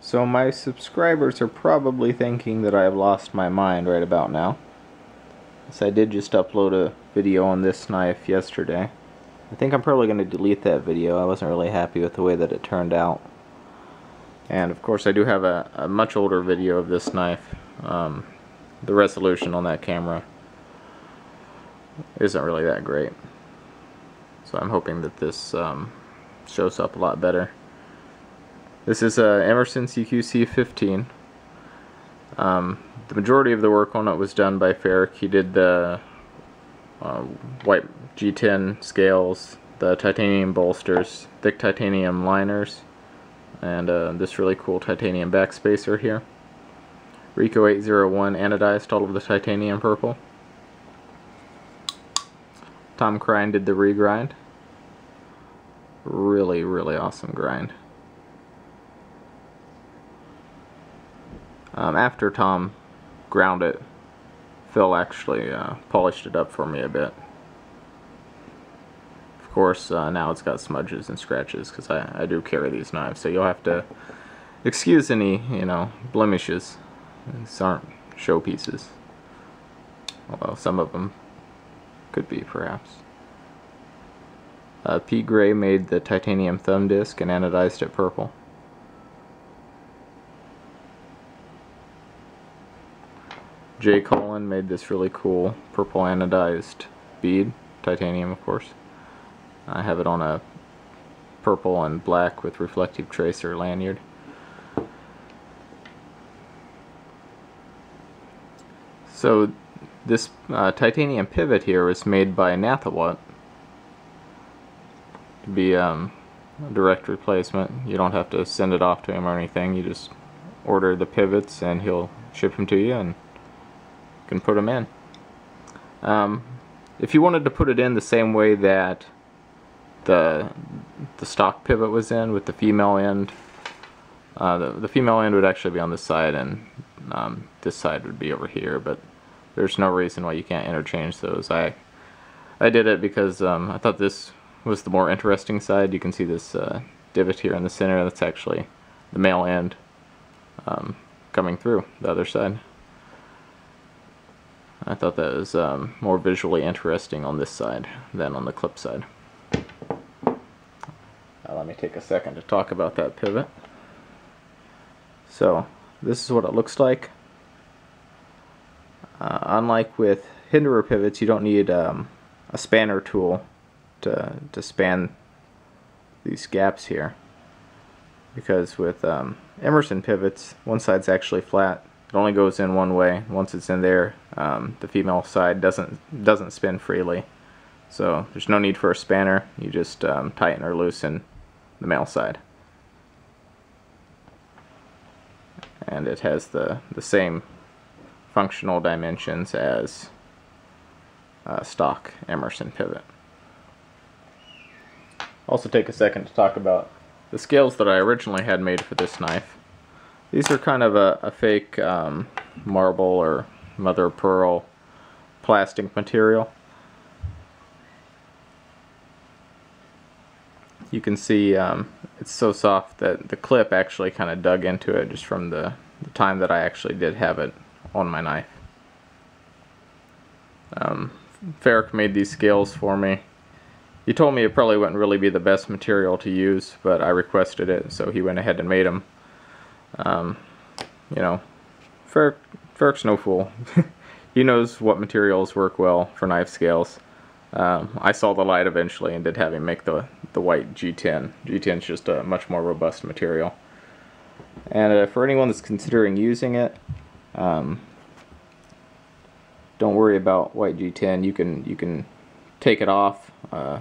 So my subscribers are probably thinking that I have lost my mind right about now. So I did just upload a video on this knife yesterday. I think I'm probably going to delete that video. I wasn't really happy with the way that it turned out. And of course I do have a much older video of this knife. The resolution on that camera isn't really that great. So I'm hoping that this shows up a lot better. This is a Emerson CQC-15. The majority of the work on it was done by Ferrrk. He did the white G10 scales, the titanium bolsters, thick titanium liners, and this really cool titanium backspacer here. Rico 801 anodized all of the titanium purple. Tom Krein did the regrind. Really, really awesome grind. After Tom ground it, Phil actually polished it up for me a bit. Of course, now it's got smudges and scratches because I do carry these knives, so you'll have to excuse any, blemishes. These aren't showpieces, although some of them could be, perhaps. P. Gray made the titanium thumb disc and anodized it purple. J. Cullen made this really cool purple anodized bead, titanium of course. I have it on a purple and black with reflective tracer lanyard. So this titanium pivot here was made by Nathawatt to be a direct replacement. You don't have to send it off to him or anything. You just order the pivots and he'll ship them to you and can put them in. If you wanted to put it in the same way that the stock pivot was in, with the female end, the female end would actually be on this side and this side would be over here, but there's no reason why you can't interchange those. I did it because I thought this was the more interesting side. You can see this divot here in the center. That's actually the male end coming through the other side. I thought that was more visually interesting on this side than on the clip side. Let me take a second to talk about that pivot. So this is what it looks like. Unlike with Hinderer pivots, you don't need a spanner tool to span these gaps here, because with Emerson pivots, one side's actually flat. It only goes in one way. Once it's in there, the female side doesn't spin freely. So there's no need for a spanner. You just tighten or loosen the male side. And it has the same functional dimensions as stock Emerson pivot. Also take a second to talk about the scales that I originally had made for this knife. These are kind of a fake marble or mother of pearl plastic material. You can see it's so soft that the clip actually kind of dug into it just from the time that I actually did have it on my knife. Ferrrk made these scales for me. He told me it probably wouldn't really be the best material to use, but I requested it, so he went ahead and made them. Ferrrk's no fool. He knows what materials work well for knife scales. I saw the light eventually and did have him make the white G10. G10's just a much more robust material. And for anyone that's considering using it, don't worry about white G10. You can take it off,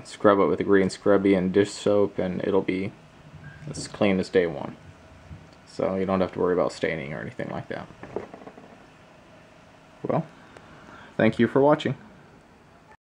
scrub it with a green scrubby and dish soap, and it'll be as clean as day one. So you don't have to worry about staining or anything like that. Well, thank you for watching.